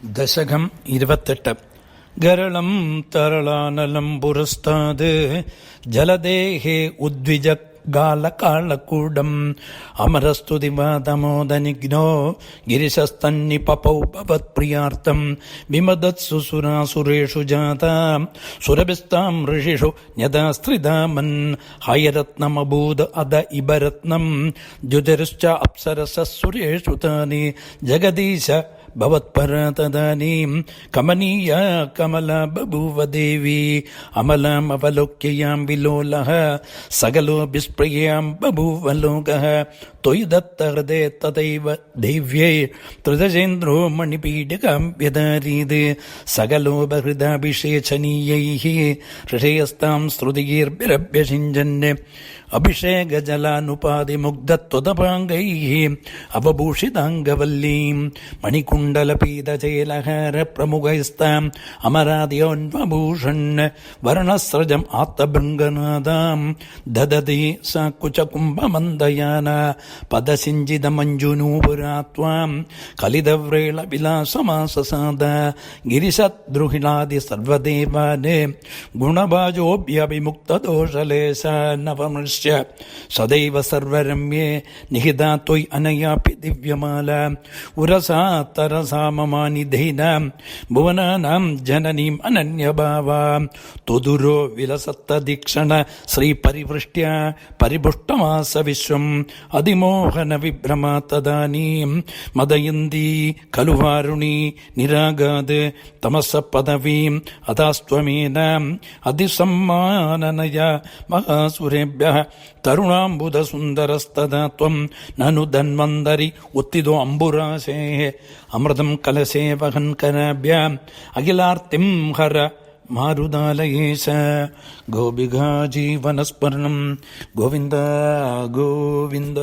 ദശകം 28. ഗരളം തരളാനലം പുരസ്താത് ജലദേഹേ ഉദ്വിജഗാലകാളകൂടം അമരസ്തുതിവാതമോദനിഗ്നോ ഗിരിശസ്തന്നിപപൗ ഭവത്പ്രിയാർത്ഥം വിമദത്സു സുരാസുരേഷു ജാതാ സുരഭിസ്താം ഋഷിഷു ന്യതാസ്ത്രിധാമൻ ഹയരത്നമഭൂത് അദ ഇബരത്നം ദ്യുതിരുശ്ച അപ്സരസസുരേഷു താനി ജഗദീശ ഭവത്പരാ തദാനീം കമനീയ കമല ബഭൂവ ദേവി അമലാമവലോക്യയാം വിലോലഃ സകലോ വിസ്പ്രിയാം ബഭൂവ ലോകഃ ത്വയി ദത്തഹൃദേ തദൈവ ദേവ്യേ ത്രിദശേന്ദ്രോ മണിപീഠികാം വ്യധാരീത് സകലോ ബഹൃദാഭിഷേചനീയൈഃ ഋഷയസ്താം ശ്രുതിഗീർഭിരഭ്യഷിഞ്ചൻ അഭിഷേകജലാനുപാതിമുഗ്ധത്വതപാംഗൈഃ അവഭൂഷിതാംഗവല്ലീം മണികുണ്ടലപീതചേലഹാരപ്രമുഖൈസ്താം അമരാദ്യോന്മഭൂഷൺ വർണ്ണസ്രജം ആത്തഭൃംഗനാദാം ദദതി സാ കുചകുംഭമന്ദയാന പദസിഞ്ചിതമഞ്ജുനൂപുരാത്വാം കലിതവ്രേളവിലാസമാസസാദ ഗിരിശദ്രുഹിണാദി സർവദേവാൻ ഗുണഭാജോഭ്യവിമുക്തദോഷലേശ നവമൃശ്യ സദൈവ സർവരമ്യേ നിഹിതാ ത്വയ് അനയാപി ദിവ്യമാല ഉരസാ തരസാ മമാനിധൈന ഭുവനാനാം ജനനീം അനന്യഭാവാ തുദുരോ വിലസത്തദീക്ഷണ ശ്രീപരിവൃഷ്ട്യ പരിപുഷ്ടമാസ വിശ്വം അതിമോഹന വിഭ്രമാ തദാനീം മദയന്തി ഖലു വാരുണി നിരാഗാത് തമസ പദവീം അതാസ്ത്വമേന അതിസമ്മാനനയ മഹാസുരേഭ്യഃ തരുണാംബുധസുന്ദരസ്തദാ ത്വം നനു ധന്വന്തരി ഉത്തിതോ അംബുരാശേ അമൃതം കലശേ വഹൻ കരാഭ്യാം അഖിലാർത്തിം ഹര മാരുതാലയേശ ഗോപികാ ജീവനസ്മരണം ഗോവിന്ദ ഗോവിന്ദ.